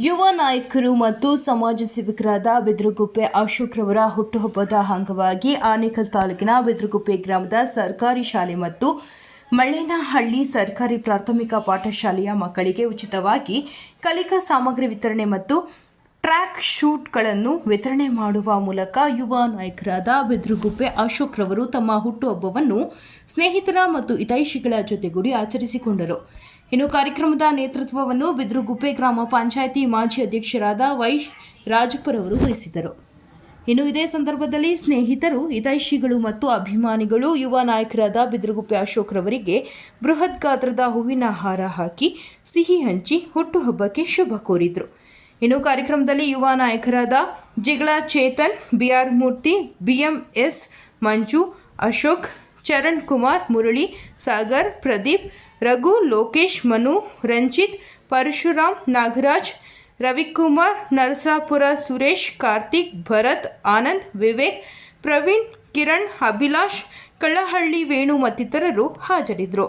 ಯುವ ನಾಯಕರು ಮತ್ತು ಸಮಾಜ ಸೇವಕರಾದ ಬಿದ್ರಗುಪ್ಪೆ ಅಶೋಕ್ ರವರ ಹುಟ್ಟುಹಬ್ಬದ ಅಂಗವಾಗಿ ಆನೇಕಲ್ ತಾಲೂಕಿನ ಬಿದ್ರಗುಪ್ಪೆ ಗ್ರಾಮದ ಸರ್ಕಾರಿ ಶಾಲೆ ಮತ್ತು ಮಳ್ಳೇನಹಳ್ಳಿ ಸರ್ಕಾರಿ ಪ್ರಾಥಮಿಕ ಪಾಠಶಾಲೆಯ ಮಕ್ಕಳಿಗೆ ಉಚಿತವಾಗಿ ಕಲಿಕಾ ಸಾಮಗ್ರಿ ವಿತರಣೆ ಮತ್ತು ಟ್ರ್ಯಾಕ್ ಶೂಟ್ಗಳನ್ನು ವಿತರಣೆ ಮಾಡುವ ಮೂಲಕ ಯುವ ನಾಯಕರಾದ ಬಿದ್ರಗುಪ್ಪೆ ಅಶೋಕ್ ರವರು ತಮ್ಮ ಹುಟ್ಟುಹಬ್ಬವನ್ನು ಸ್ನೇಹಿತರ ಮತ್ತು ಹಿತೈಷಿಗಳ ಜೊತೆಗೂಡಿ ಆಚರಿಸಿಕೊಂಡರು. ಇನ್ನು ಕಾರ್ಯಕ್ರಮದ ನೇತೃತ್ವವನ್ನು ಬಿದ್ರಗುಪ್ಪೆ ಗ್ರಾಮ ಪಂಚಾಯಿತಿ ಮಾಜಿ ಅಧ್ಯಕ್ಷರಾದ ವೈ ರಾಜಪ್ಪರವರು ವಹಿಸಿದರು. ಇನ್ನು ಇದೇ ಸಂದರ್ಭದಲ್ಲಿ ಸ್ನೇಹಿತರು, ಹಿತೈಷಿಗಳು ಮತ್ತು ಅಭಿಮಾನಿಗಳು ಯುವ ನಾಯಕರಾದ ಬಿದ್ರಗುಪ್ಪೆ ಅಶೋಕ್ ರವರಿಗೆ ಬೃಹತ್ ಗಾತ್ರದ ಹೂವಿನ ಹಾರ ಹಾಕಿ ಸಿಹಿ ಹಂಚಿ ಹುಟ್ಟುಹಬ್ಬಕ್ಕೆ ಶುಭ ಕೋರಿದರು. ಇನ್ನು ಕಾರ್ಯಕ್ರಮದಲ್ಲಿ ಯುವ ನಾಯಕರಾದ ಜಿಗಳ ಚೇತನ್, ಬಿಆರ್ ಮೂರ್ತಿ, ಬಿಎಂಎಸ್ ಮಂಜು, ಅಶೋಕ್, ಚರಣ್ ಕುಮಾರ್, ಮುರಳಿ, ಸಾಗರ್, ಪ್ರದೀಪ್, ರಘು, ಲೋಕೇಶ್, ಮನು, ರಂಜಿತ್, ಪರಶುರಾಮ್, ನಾಗರಾಜ್, ರವಿಕುಮಾರ್, ನರಸಾಪುರ ಸುರೇಶ್, ಕಾರ್ತಿಕ್, ಭರತ್, ಆನಂದ್, ವಿವೇಕ್, ಪ್ರವೀಣ್, ಕಿರಣ್, ಅಭಿಲಾಷ್, ಕಳ್ಳಹಳ್ಳಿ ವೇಣು ಮತ್ತಿತರರು ಹಾಜರಿದ್ದರು.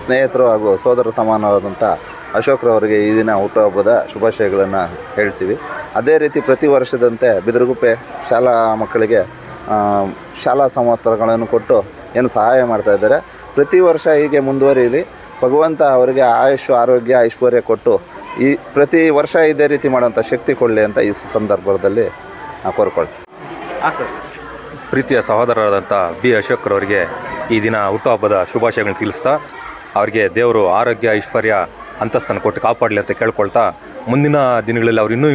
ಸ್ನೇಹಿತರು ಹಾಗೂ ಸೋದರ ಸಮಾನವಾದಂಥ ಅಶೋಕ್ರವರಿಗೆ ಈ ದಿನ ಹುಟ್ಟುಹಬ್ಬದ ಶುಭಾಶಯಗಳನ್ನು ಹೇಳ್ತೀವಿ. ಅದೇ ರೀತಿ ಪ್ರತಿ ವರ್ಷದಂತೆ ಬಿದರಗುಪ್ಪೆ ಶಾಲಾ ಮಕ್ಕಳಿಗೆ ಶಾಲಾ ಸಂವತ್ಸರಗಳನ್ನು ಕೊಟ್ಟು ಏನು ಸಹಾಯ ಮಾಡ್ತಾಯಿದ್ದಾರೆ. ಪ್ರತಿ ವರ್ಷ ಹೀಗೆ ಮುಂದುವರಿಯಲಿ, ಭಗವಂತ ಅವರಿಗೆ ಆಯುಷ್ ಆರೋಗ್ಯ ಐಶ್ವರ್ಯ ಕೊಟ್ಟು ಈ ಪ್ರತಿ ವರ್ಷ ಇದೇ ರೀತಿ ಮಾಡೋಂಥ ಶಕ್ತಿ ಕೊಡಲಿ ಅಂತ ಈ ಸಂದರ್ಭದಲ್ಲಿ ಕೋರ್ಕೊಳ್ತೀವಿ. ಪ್ರೀತಿಯ ಸಹೋದರರಾದಂಥ ಬಿ ಅಶೋಕ್ರವರಿಗೆ ಈ ದಿನ ಹುಟ್ಟುಹಬ್ಬದ ಶುಭಾಶಯಗಳನ್ನು ತಿಳಿಸ್ತಾ ಅವರಿಗೆ ದೇವರು ಆರೋಗ್ಯ ಐಶ್ವರ್ಯ ಅಂತಸ್ತನ್ನು ಕೊಟ್ಟು ಕಾಪಾಡಲಿ ಅಂತ ಕೇಳ್ಕೊಳ್ತಾ ಮುಂದಿನ ದಿನಗಳಲ್ಲಿ ಅವ್ರು ಇನ್ನೂ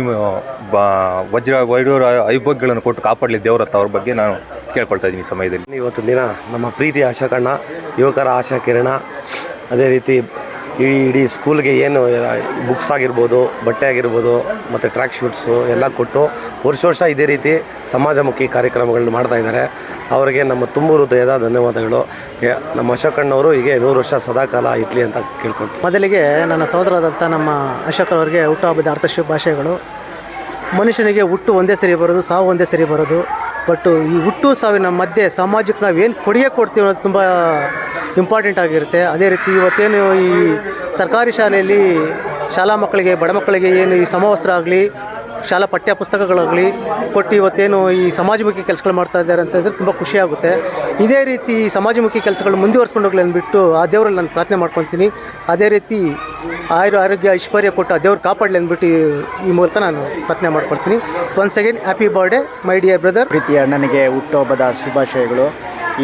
ವೈಡೂರ ಐಭೋಗ್ಯಗಳನ್ನು ಕೊಟ್ಟು ಕಾಪಾಡಲಿ ದೇವರತ್ತ ಅವ್ರ ಬಗ್ಗೆ ನಾನು ಕೇಳ್ಕೊಳ್ತಾ ಇದ್ದೀನಿ ಈ ಸಮಯದಲ್ಲಿ. ಇವತ್ತು ದಿನ ನಮ್ಮ ಪ್ರೀತಿಯ ಅಶೋಕಣ್ಣ, ಯುವಕರ ಆಶಾ ಕಿರಣ, ಅದೇ ರೀತಿ ಇಡೀ ಸ್ಕೂಲ್ಗೆ ಏನು ಬುಕ್ಸ್ ಆಗಿರ್ಬೋದು, ಬಟ್ಟೆ ಆಗಿರ್ಬೋದು ಮತ್ತು ಟ್ರ್ಯಾಕ್ ಶೂಟ್ಸು ಎಲ್ಲ ಕೊಟ್ಟು ವರ್ಷ ಇದೇ ರೀತಿ ಸಮಾಜಮುಖಿ ಕಾರ್ಯಕ್ರಮಗಳನ್ನ ಮಾಡ್ತಾ ಇದ್ದಾರೆ. ಅವರಿಗೆ ನಮ್ಮ ತುಂಬ ಹೃದಯದ ಧನ್ಯವಾದಗಳು. ನಮ್ಮ ಅಶೋಕಣ್ಣವರು ಹೀಗೆ 100 ವರ್ಷ ಸದಾಕಾಲ ಇರಲಿ ಅಂತ ಕೇಳ್ಕೊಳ್ತೀವಿ. ಮೊದಲಿಗೆ ನನ್ನ ಸಹೋದರರಾದಂಥ ನಮ್ಮ ಅಶೋಕರವರಿಗೆ ಹುಟ್ಟುಹಬ್ಬದ ಅರ್ಥ ಶುಭಾಶಯಗಳು. ಮನುಷ್ಯನಿಗೆ ಹುಟ್ಟು ಒಂದೇ ಸರಿ ಬರೋದು, ಸಾವು ಒಂದೇ ಸರಿ ಬರೋದು. ಬಟ್ ಈ ಹುಟ್ಟು ಸಾವಿನ ಮಧ್ಯೆ ಸಮಾಜಕ್ಕೆ ನಾವೇನು ಕೊಡುಗೆ ಕೊಡ್ತೀವಿ ಅನ್ನೋದು ತುಂಬ ಇಂಪಾರ್ಟೆಂಟ್ ಆಗಿರುತ್ತೆ. ಅದೇ ರೀತಿ ಇವತ್ತೇನು ಈ ಸರ್ಕಾರಿ ಶಾಲೆಯಲ್ಲಿ ಶಾಲಾ ಮಕ್ಕಳಿಗೆ, ಬಡ ಮಕ್ಕಳಿಗೆ ಏನು ಈ ಸಮವಸ್ತ್ರ ಆಗಲಿ, ಶಾಲಾ ಪಠ್ಯ ಪುಸ್ತಕಗಳಾಗಲಿ ಕೊಟ್ಟು ಇವತ್ತೇನು ಈ ಸಮಾಜಮುಖಿ ಕೆಲಸಗಳು ಮಾಡ್ತಾ ಇದ್ದಾರೆ ಅಂತಂದರೆ ತುಂಬ ಖುಷಿಯಾಗುತ್ತೆ. ಇದೇ ರೀತಿ ಸಮಾಜಮುಖಿ ಕೆಲಸಗಳು ಮುಂದುವರ್ಸ್ಕೊಂಡು ಹೋಗಲಿ ಅಂದ್ಬಿಟ್ಟು ಆ ದೇವರಲ್ಲಿ ನಾನು ಪ್ರಾರ್ಥನೆ ಮಾಡ್ಕೊತೀನಿ. ಅದೇ ರೀತಿ ಆರೋಗ್ಯ ಐಶ್ವರ್ಯ ಕೊಟ್ಟು ಆ ದೇವ್ರು ಕಾಪಾಡಲಿ ಅಂದ್ಬಿಟ್ಟು ಈ ಮೂಲಕ ನಾನು ಪ್ರಾರ್ಥನೆ ಮಾಡ್ಕೊಳ್ತೀನಿ. Once again happy birthday my dear brother. ಪ್ರೀತಿಯ ಅಣ್ಣನಿಗೆ ಹುಟ್ಟುಹಬ್ಬದ ಶುಭಾಶಯಗಳು.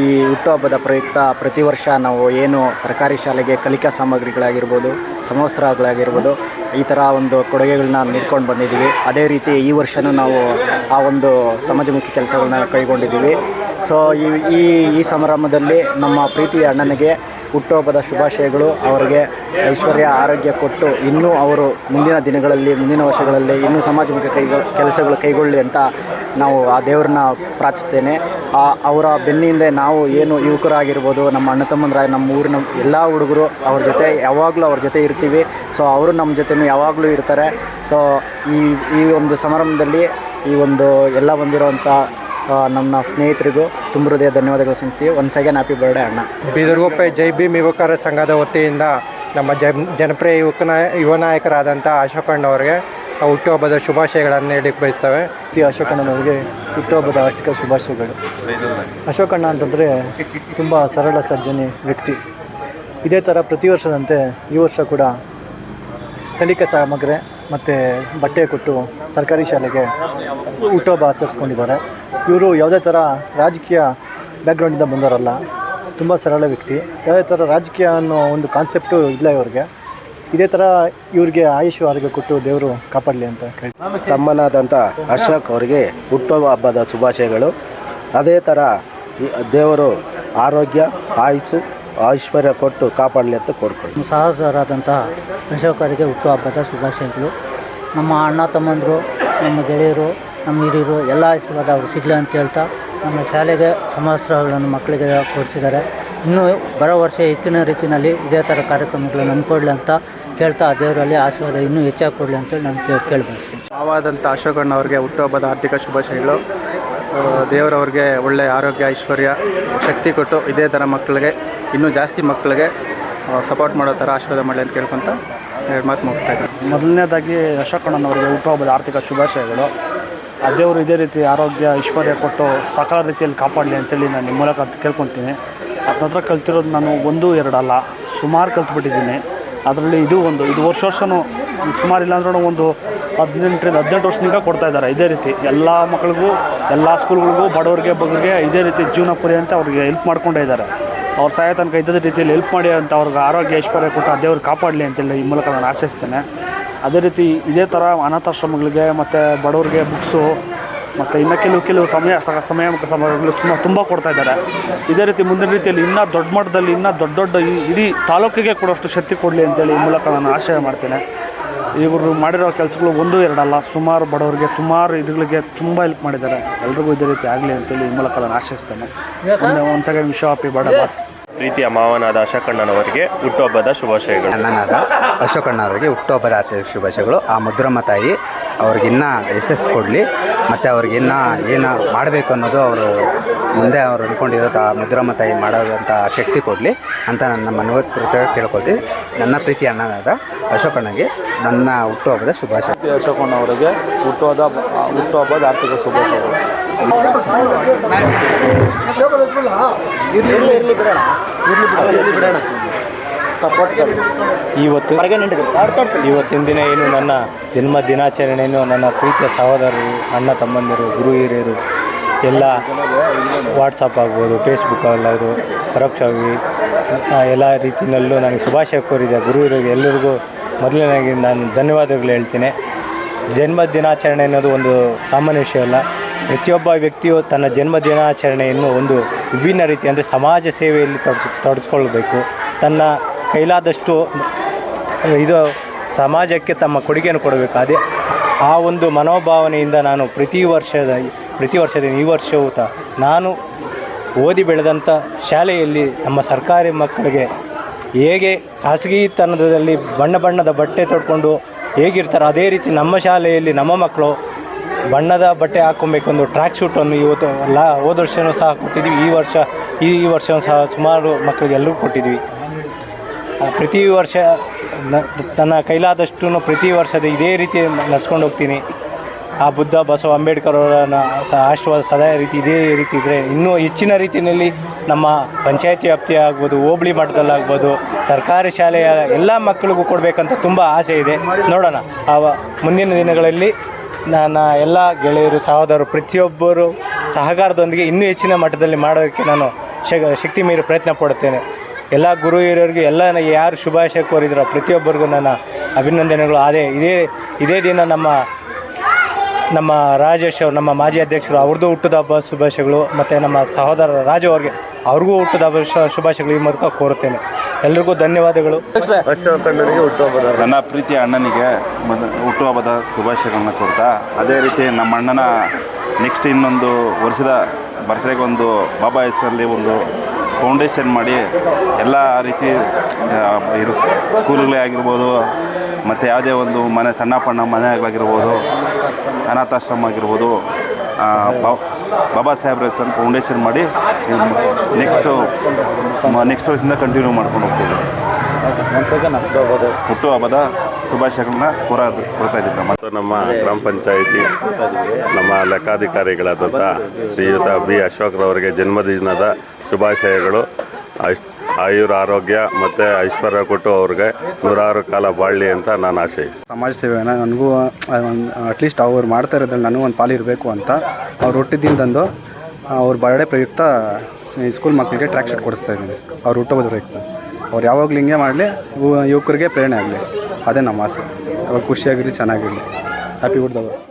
ಈ ಹುಟ್ಟುಹಬ್ಬದ ಪ್ರಯುಕ್ತ ಪ್ರತಿ ವರ್ಷ ನಾವು ಏನು ಸರ್ಕಾರಿ ಶಾಲೆಗೆ ಕಲಿಕಾ ಸಾಮಗ್ರಿಗಳಾಗಿರ್ಬೋದು, ಸಮವಸ್ತ್ರಗಳಾಗಿರ್ಬೋದು, ಈ ಥರ ಒಂದು ಕೊಡುಗೆಗಳನ್ನ ನೀಡ್ಕೊಂಡು ಬಂದಿದ್ದೀವಿ. ಅದೇ ರೀತಿ ಈ ವರ್ಷವೂ ನಾವು ಆ ಒಂದು ಸಮಾಜಮುಖಿ ಕೆಲಸಗಳನ್ನ ಕೈಗೊಂಡಿದ್ದೀವಿ. ಸೊ ಈ ಸಮಾರಂಭದಲ್ಲಿ ನಮ್ಮ ಪ್ರೀತಿಯ ಅಣ್ಣನಿಗೆ ಹುಟ್ಟುಹಬ್ಬದ ಶುಭಾಶಯಗಳು. ಅವರಿಗೆ ಐಶ್ವರ್ಯ ಆರೋಗ್ಯ ಕೊಟ್ಟು ಇನ್ನೂ ಅವರು ಮುಂದಿನ ದಿನಗಳಲ್ಲಿ, ಮುಂದಿನ ವರ್ಷಗಳಲ್ಲಿ ಇನ್ನೂ ಸಮಾಜಮುಖಿ ಕೆಲಸಗಳು ಕೈಗೊಳ್ಳಿ ಅಂತ ನಾವು ಆ ದೇವ್ರನ್ನ ಪ್ರಾರ್ಥಿಸ್ತೇನೆ. ಅವರ ಬೆನ್ನಿಂದ ನಾವು ಏನು ಯುವಕರಾಗಿರ್ಬೋದು, ನಮ್ಮ ಅಣ್ಣ ತಮ್ಮಂದ್ರ, ನಮ್ಮ ಊರಿನ ಎಲ್ಲ ಹುಡುಗರು ಅವ್ರ ಜೊತೆ ಯಾವಾಗಲೂ ಅವ್ರ ಜೊತೆ ಇರ್ತೀವಿ. ಸೊ ಅವರು ನಮ್ಮ ಜೊತೆ ಯಾವಾಗಲೂ ಇರ್ತಾರೆ. ಸೊ ಈ ಒಂದು ಸಮಾರಂಭದಲ್ಲಿ ಈ ಒಂದು ಎಲ್ಲ ಬಂದಿರೋವಂಥ ನಮ್ಮ ಸ್ನೇಹಿತರಿಗೂ ತುಂಬ ಹೃದಯ ಧನ್ಯವಾದಗಳು ಸಲ್ಲಿಸ್ತೀವಿ. ಒನ್ಸ್ ಅಗೇನ್ ಹ್ಯಾಪಿ ಬರ್ಡೇ ಅಣ್ಣ. ಬಿದರಗುಪ್ಪೆ ಜೈ ಭೀಮ್ ಯುವಕರ ಸಂಘದ ವತಿಯಿಂದ ನಮ್ಮ ಜನಪ್ರಿಯ ಯುವ ನಾಯಕರಾದಂಥ ಅಶೋಕಣ್ಣವರಿಗೆ ಹುಟ್ಟುಹಬ್ಬದ ಶುಭಾಶಯಗಳನ್ನು ಹೇಳಲಿಕ್ಕೆ ಬಯಸ್ತೇವೆ. ಅಶೋಕಣ್ಣನವರಿಗೆ ಹುಟ್ಟುಹಬ್ಬದ ಆರ್ಥಿಕ ಶುಭಾಶಯಗಳು. ಅಶೋಕಣ್ಣ ಅಂತಂದರೆ ತುಂಬ ಸರಳ ಸಜ್ಜನೆ ವ್ಯಕ್ತಿ. ಇದೇ ಥರ ಪ್ರತಿ ವರ್ಷದಂತೆ ಈ ವರ್ಷ ಕೂಡ ಕಲಿಕಾ ಸಾಮಗ್ರಿ ಮತ್ತು ಬಟ್ಟೆ ಕೊಟ್ಟು ಸರ್ಕಾರಿ ಶಾಲೆಗೆ ಹುಟ್ಟುಹಬ್ಬ ಆಚರಿಸ್ಕೊಂಡಿದ್ದಾರೆ. ಇವರು ಯಾವುದೇ ಥರ ರಾಜಕೀಯ ಬ್ಯಾಕ್ಗ್ರೌಂಡಿಂದ ಬಂದವರಲ್ಲ, ತುಂಬ ಸರಳ ವ್ಯಕ್ತಿ. ಯಾವುದೇ ಥರ ರಾಜಕೀಯ ಅನ್ನೋ ಒಂದು ಕಾನ್ಸೆಪ್ಟು ಇಲ್ಲ ಇವ್ರಿಗೆ. ಇದೇ ಥರ ಇವ್ರಿಗೆ ಆಯುಷ್ ಆರೋಗ್ಯ ಕೊಟ್ಟು ದೇವರು ಕಾಪಾಡಲಿ ಅಂತ ಕೇಳಿ ತಮ್ಮನಾದಂಥ ಅಶೋಕ್ ಅವರಿಗೆ ಹುಟ್ಟುಹಬ್ಬದ ಶುಭಾಶಯಗಳು. ಅದೇ ಥರ ದೇವರು ಆರೋಗ್ಯ ಆಯುಸ್ಸು ಐಶ್ವರ್ಯ ಕೊಟ್ಟು ಕಾಪಾಡಲಿ ಅಂತ ಕೋರ್ಕೊಳ್ಳಿ. ಸಹೋದರರಾದಂಥ ಅಶೋಕರಿಗೆ ಹುಟ್ಟುಹಬ್ಬದ ಶುಭಾಶಯಗಳು. ನಮ್ಮ ಅಣ್ಣ ತಮ್ಮಂದರು, ನಮ್ಮ ಗೆಳೆಯರು, ನಮ್ಮ ಹಿರಿಯರು ಎಲ್ಲ ಆಶೀರ್ವಾದ ಅವರು ಸಿಗಲಿ ಅಂತ ಹೇಳ್ತಾ ನಮ್ಮ ಶಾಲೆಗೆ ಸಮವಸ್ತ್ರಗಳನ್ನು ಮಕ್ಕಳಿಗೆ ಕೊಡಿಸಿದ್ದಾರೆ. ಇನ್ನೂ ಬರೋ ವರ್ಷ ಹೆಚ್ಚಿನ ರೀತಿಯಲ್ಲಿ ಇದೇ ಥರ ಕಾರ್ಯಕ್ರಮಗಳನ್ನು ಹಮ್ಮಿಕೊಡ್ಲಿ ಅಂತ ಕೇಳ್ತಾ ಆ ದೇವರಲ್ಲಿ ಆಶೀರ್ವಾದ ಇನ್ನೂ ಹೆಚ್ಚಾಗಿ ಕೊಡಲಿ ಅಂತೇಳಿ ನಾನು ಕೇಳಬಯಸ್ತೀನಿ. ಮಾವಾದಂಥ ಅಶೋಕಣ್ಣವ್ರಿಗೆ ಹುಟ್ಟುಹಬ್ಬದ ಆರ್ಥಿಕ ಶುಭಾಶಯಗಳು. ದೇವರವ್ರಿಗೆ ಒಳ್ಳೆಯ ಆರೋಗ್ಯ ಐಶ್ವರ್ಯ ಶಕ್ತಿ ಕೊಟ್ಟು ಇದೇ ಥರ ಮಕ್ಕಳಿಗೆ, ಇನ್ನೂ ಜಾಸ್ತಿ ಮಕ್ಕಳಿಗೆ ಸಪೋರ್ಟ್ ಮಾಡೋ ಥರ ಆಶೀರ್ವಾದ ಮಾಡಲಿ ಅಂತ ಕೇಳ್ಕೊತ 2 ಮಾತು ಮುಗಿಸ್ತಾ ಇದ್ದಾರೆ. ಮೊದಲನೇದಾಗಿ ಅಶೋಕಣ್ಣನವರಿಗೆ ಹುಟ್ಟುಹಬ್ಬದ ಆರ್ಥಿಕ ಶುಭಾಶಯಗಳು. ಆ ದೇವರು ಇದೇ ರೀತಿ ಆರೋಗ್ಯ ಐಶ್ವರ್ಯ ಕೊಟ್ಟು ಸಕಲ ರೀತಿಯಲ್ಲಿ ಕಾಪಾಡಲಿ ಅಂತೇಳಿ ನಾನು ನಿಮ್ಮ ಮೂಲಕ ಕೇಳ್ಕೊತೀನಿ. ಅದರ ಹತ್ರ ಕಲ್ತಿರೋದು ನಾನು 1-2 ಅಲ್ಲ, ಸುಮಾರು ಕಲ್ತ್ಬಿಟ್ಟಿದ್ದೀನಿ. ಅದರಲ್ಲಿ ಇದು ವರ್ಷವೂ ಸುಮಾರು ಇಲ್ಲಾಂದ್ರೂ ಒಂದು 18 ವರ್ಷದಿಂದ ಕೊಡ್ತಾಯಿದ್ದಾರೆ. ಇದೇ ರೀತಿ ಎಲ್ಲ ಮಕ್ಕಳಿಗೂ, ಎಲ್ಲ ಸ್ಕೂಲ್ಗಳಿಗೂ, ಬಡವರಿಗೆ ಬಗ್ಗರಿಗೆ ಇದೇ ರೀತಿ ಜೀವನ ಪರ್ಯಂತ ಅವ್ರಿಗೆ ಹೆಲ್ಪ್ ಮಾಡ್ಕೊಂಡೇ ಇದ್ದಾರೆ. ಅವ್ರ ಸಹಾಯ ತನಕ ಇದ್ದ ರೀತಿಯಲ್ಲಿ ಹೆಲ್ಪ್ ಮಾಡಿ ಅಂತ ಅವ್ರಿಗೆ ಆರೋಗ್ಯ ಐಶ್ವರ್ಯ ಕೊಟ್ಟು ಆ ದೇವ್ರು ಕಾಪಾಡಲಿ ಅಂತೇಳಿ ಈ ಮೂಲಕ ನಾನು ಆಶಿಸ್ತೇನೆ. ಅದೇ ರೀತಿ ಇದೇ ಥರ ಅನಾಥಾಶ್ರಮಗಳಿಗೆ ಮತ್ತು ಬಡವರಿಗೆ ಬುಕ್ಸು ಮತ್ತು ಇನ್ನು ಕೆಲವು ಸಮಯಗಳು ತುಂಬ ಕೊಡ್ತಾ ಇದ್ದಾರೆ. ಇದೇ ರೀತಿ ಮುಂದಿನ ರೀತಿಯಲ್ಲಿ ಇನ್ನೂ ದೊಡ್ಡ ಮಟ್ಟದಲ್ಲಿ ಇನ್ನೂ ದೊಡ್ಡ ಇಡೀ ತಾಲೂಕಿಗೆ ಕೊಡೋಷ್ಟು ಶಕ್ತಿ ಕೊಡಲಿ ಅಂತೇಳಿ ಈ ಮೂಲಕ ನಾನು ಆಶಯ ಮಾಡ್ತೇನೆ. ಇವರು ಮಾಡಿರೋ ಕೆಲಸಗಳು 1-2 ಅಲ್ಲ, ಸುಮಾರು ಬಡವರಿಗೆ, ಸುಮಾರು ಇದುಗಳಿಗೆ ತುಂಬ ಹೆಲ್ಪ್ ಮಾಡಿದ್ದಾರೆ. ಎಲ್ರಿಗೂ ಇದೇ ರೀತಿ ಆಗಲಿ ಅಂತೇಳಿ ಈ ಮೂಲಕ ನಾನು ಆಶಿಸ್ತೇನೆ. ಒಂದು second wish happy birthday boss. ಪ್ರೀತಿಯ ಮಾವನಾದ ಅಶೋಕಣ್ಣನವರಿಗೆ ಹುಟ್ಟುಹಬ್ಬದ ಶುಭಾಶಯಗಳು. ಅಣ್ಣನಾದ ಅಶೋಕಣ್ಣವರಿಗೆ ಹುಟ್ಟುಹಬ್ಬದ ಶುಭಾಶಯಗಳು. ಆ ಮುದ್ರಮ್ಮ ತಾಯಿ ಅವ್ರಿಗಿನ್ನ ಯಶಸ್ಸು ಕೊಡಲಿ ಮತ್ತು ಅವ್ರಿಗಿನ್ನ ಏನು ಮಾಡಬೇಕು ಅನ್ನೋದು ಅವರು ಮುಂದೆ ಅವ್ರು ಅಂದ್ಕೊಂಡಿರೋ ಮುದ್ರಮ್ಮ ತಾಯಿ ಮಾಡೋದಂಥ ಶಕ್ತಿ ಕೊಡಲಿ ಅಂತ ನನ್ನ ಮನವೂರ್ಪೂರ್ವಕ ಕೇಳ್ಕೊಳ್ತೀನಿ. ನನ್ನ ಪ್ರೀತಿ ಅಣ್ಣನಾದ ಅಶೋಕಣ್ಣಗೆ ನನ್ನ ಹುಟ್ಟುಹಬ್ಬದ ಶುಭಾಶಯ. ಅಶೋಕಣ್ಣ ಅವರಿಗೆ ಹುಟ್ಟುಹಬ್ಬದ ಆರ್ಥಿಕ ಶುಭಾಶಯಗಳು. ಇವತ್ತಿನ ದಿನ ಏನು ನನ್ನ ಜನ್ಮ ದಿನಾಚರಣೆಯನ್ನು ನನ್ನ ಪ್ರೀತಿಯ ಸಹೋದರರು, ಅಣ್ಣ ತಮ್ಮಂದಿರು, ಗುರು ಹಿರಿಯರು ಎಲ್ಲ ವಾಟ್ಸಪ್ ಆಗ್ಬೋದು, ಫೇಸ್ಬುಕ್ ಆಗ್ಬೋದು, ಪರೋಕ್ಷವಾಗಿ ಎಲ್ಲ ರೀತಿಯಲ್ಲೂ ನನಗೆ ಶುಭಾಶಯ ಕೋರಿದೆ. ಗುರು ಹಿರಿಯರಿಗೆ ಎಲ್ಲರಿಗೂ ಮೊದಲನೇದಾಗಿ ನಾನು ಧನ್ಯವಾದಗಳು ಹೇಳ್ತೀನಿ. ಜನ್ಮ ದಿನಾಚರಣೆ ಅನ್ನೋದು ಒಂದು ಸಾಮಾನ್ಯ ವಿಷಯ ಅಲ್ಲ. ಪ್ರತಿಯೊಬ್ಬ ವ್ಯಕ್ತಿಯು ತನ್ನ ಜನ್ಮ ದಿನಾಚರಣೆಯನ್ನು ಒಂದು ವಿಭಿನ್ನ ರೀತಿ ಅಂದರೆ ಸಮಾಜ ಸೇವೆಯಲ್ಲಿ ತೊಡಗಿಸ್ಕೊಳ್ಬೇಕು. ತನ್ನ ಕೈಲಾದಷ್ಟು ಇದು ಸಮಾಜಕ್ಕೆ ತಮ್ಮ ಕೊಡುಗೆಯನ್ನು ಕೊಡಬೇಕು. ಅದೇ ಆ ಒಂದು ಮನೋಭಾವನೆಯಿಂದ ನಾನು ಪ್ರತಿ ವರ್ಷದ ಈ ವರ್ಷವೂ ನಾನು ಓದಿ ಬೆಳೆದಂಥ ಶಾಲೆಯಲ್ಲಿ ನಮ್ಮ ಸರ್ಕಾರಿ ಮಕ್ಕಳಿಗೆ ಹೇಗೆ ಖಾಸಗಿತನದಲ್ಲಿ ಬಣ್ಣದ ಬಟ್ಟೆ ತೊಡ್ಕೊಂಡು ಹೇಗಿರ್ತಾರೋ ಅದೇ ರೀತಿ ನಮ್ಮ ಶಾಲೆಯಲ್ಲಿ ನಮ್ಮ ಮಕ್ಕಳು ಬಣ್ಣದ ಬಟ್ಟೆ ಹಾಕ್ಕೊಬೇಕೊಂದು ಟ್ರ್ಯಾಕ್ ಶೂಟನ್ನು ಇವತ್ತು ಹೋದ ವರ್ಷವೂ ಸಹ ಕೊಟ್ಟಿದ್ವಿ. ಈ ವರ್ಷವೂ ಸಹ ಸುಮಾರು ಮಕ್ಕಳಿಗೆ ಎಲ್ಲರೂ ಕೊಟ್ಟಿದ್ವಿ. ಪ್ರತಿ ವರ್ಷ ನನ್ನ ಕೈಲಾದಷ್ಟು ಪ್ರತಿ ವರ್ಷದ ಇದೇ ರೀತಿ ನಡ್ಸ್ಕೊಂಡು ಹೋಗ್ತೀನಿ. ಆ ಬುದ್ಧ ಬಸವ ಅಂಬೇಡ್ಕರ್ ಅವರ ಆಶೀರ್ವಾದ ಸದಾ ರೀತಿ ಇದೇ ರೀತಿ ಇದ್ದರೆ ಇನ್ನೂ ಹೆಚ್ಚಿನ ರೀತಿಯಲ್ಲಿ ನಮ್ಮ ಪಂಚಾಯತಿ ವ್ಯಾಪ್ತಿ ಆಗ್ಬೋದು, ಹೋಬಳಿ ಮಟ್ಟದಲ್ಲಾಗ್ಬೋದು, ಸರ್ಕಾರಿ ಶಾಲೆಯ ಎಲ್ಲ ಮಕ್ಕಳಿಗೂ ಕೊಡಬೇಕಂತ ತುಂಬ ಆಸೆ ಇದೆ. ನೋಡೋಣ ಮುಂದಿನ ದಿನಗಳಲ್ಲಿ ನನ್ನ ಎಲ್ಲ ಗೆಳೆಯರು, ಸಹೋದರರು ಪ್ರತಿಯೊಬ್ಬರು ಸಹಕಾರದೊಂದಿಗೆ ಇನ್ನೂ ಹೆಚ್ಚಿನ ಮಟ್ಟದಲ್ಲಿ ಮಾಡೋದಕ್ಕೆ ನಾನು ಶಕ್ತಿ ಮೀರಿ ಪ್ರಯತ್ನ ಪಡುತ್ತೇನೆ. ಎಲ್ಲ ಗುರು ಹಿರಿಯರಿಗೆ ಎಲ್ಲ ಯಾರು ಶುಭಾಶಯ ಕೋರಿದ್ರು ಪ್ರತಿಯೊಬ್ಬರಿಗೂ ನನ್ನ ಅಭಿನಂದನೆಗಳು. ಇದೇ ದಿನ ನಮ್ಮ ರಾಜೇಶ್ ಅವರು, ನಮ್ಮ ಮಾಜಿ ಅಧ್ಯಕ್ಷರು, ಅವ್ರದ್ದು ಹುಟ್ಟುದ ಹಬ್ಬ ಶುಭಾಶಯಗಳು. ಮತ್ತು ನಮ್ಮ ಸಹೋದರ ರಾಜು ಅವ್ರಿಗೂ ಹುಟ್ಟುದ ಹಬ್ಬ ಶುಭಾಶಯಗಳು ಈ ಮೂಲಕ ಕೋರುತ್ತೇನೆ. ಎಲ್ರಿಗೂ ಧನ್ಯವಾದಗಳು. ನನ್ನ ಪ್ರೀತಿಯ ಅಣ್ಣನಿಗೆ ಹುಟ್ಟುಹಬ್ಬದ ಶುಭಾಶಯಗಳನ್ನ ಕೊಡ್ತಾ, ಅದೇ ರೀತಿ ನಮ್ಮ ಅಣ್ಣನ ನೆಕ್ಸ್ಟ್ ಇನ್ನೊಂದು ವರ್ಷದ ಬರ್ತ್ಡೇಗೆ ಒಂದು ಬಾಬಾ ಹೆಸರಲ್ಲಿ ಒಂದು ಫೌಂಡೇಶನ್ ಮಾಡಿ ಎಲ್ಲ ರೀತಿ ಸ್ಕೂಲ್ಗಳೇ ಆಗಿರ್ಬೋದು, ಮತ್ತು ಯಾವುದೇ ಒಂದು ಮನೆ ಸಣ್ಣ ಪಣ್ಣ ಮನೆಗಳಾಗಿರ್ಬೋದು, ಅನಾಥಾಶ್ರಮ ಆಗಿರ್ಬೋದು, ಬಾಬಾ ಸಾಹೇಬ್ರ ಹೆಸರು ಫೌಂಡೇಶನ್ ಮಾಡಿ ನೆಕ್ಸ್ಟ್ ವರ್ಷದಿಂದ ಕಂಟಿನ್ಯೂ ಮಾಡ್ಕೊಂಡು ಹೋಗ್ತೀವಿ. ಹುಟ್ಟುಹಬ್ಬದ ಶುಭಾಶಯಗಳನ್ನ ಕೊಡ್ತಾ ಇದ್ದೀವಿ. ಮತ್ತು ನಮ್ಮ ಗ್ರಾಮ ಪಂಚಾಯಿತಿ ನಮ್ಮ ಲೆಕ್ಕಾಧಿಕಾರಿಗಳಾದಂಥ ಶ್ರೀಯುತ ಬಿ ಅಶೋಕ್ರವರಿಗೆ ಜನ್ಮದಿನದ ಶುಭಾಶಯಗಳು. ಆಯುರ ಆರೋಗ್ಯ ಮತ್ತು ಐಶ್ವರ್ಯ ಕೊಟ್ಟು ಅವ್ರಿಗೆ 106 ಕಾಲ ಬಾಳಲಿ ಅಂತ ನಾನು ಆಶಯಿಸ್ತೀನಿ. ಸಮಾಜ ಸೇವೆನ ನನಗೂ ಅಟ್ಲೀಸ್ಟ್ ಅವ್ರು ಮಾಡ್ತಾ ಇರೋದ್ರಲ್ಲಿ ನನಗೂ ಒಂದು ಪಾಲಿರಬೇಕು ಅಂತ ಅವ್ರು ಹುಟ್ಟಿದ್ದಿಂದಂದು ಅವ್ರ ಬರ್ಡೇ ಪ್ರಯುಕ್ತ ಸ್ಕೂಲ್ ಮಕ್ಕಳಿಗೆ ಟ್ರ್ಯಾಕ್ ಶೂಟ್ ಕೊಡಿಸ್ತಾ ಇದ್ದೀನಿ. ಅವ್ರು ಹುಟ್ಟೋದು ಪ್ರಯುಕ್ತ ಅವ್ರು ಯಾವಾಗಲೂ ಹಿಂಗೆ ಮಾಡಲಿ, ಯುವಕರಿಗೆ ಪ್ರೇರಣೆ ಆಗಲಿ, ಅದೇ ನಮ್ಮ ಆಸೆ. ಅವಾಗ ಖುಷಿಯಾಗಿರಲಿ, ಚೆನ್ನಾಗಿರಲಿ. ಹ್ಯಾಪಿ ಹುಟ್ಟಿದವರು.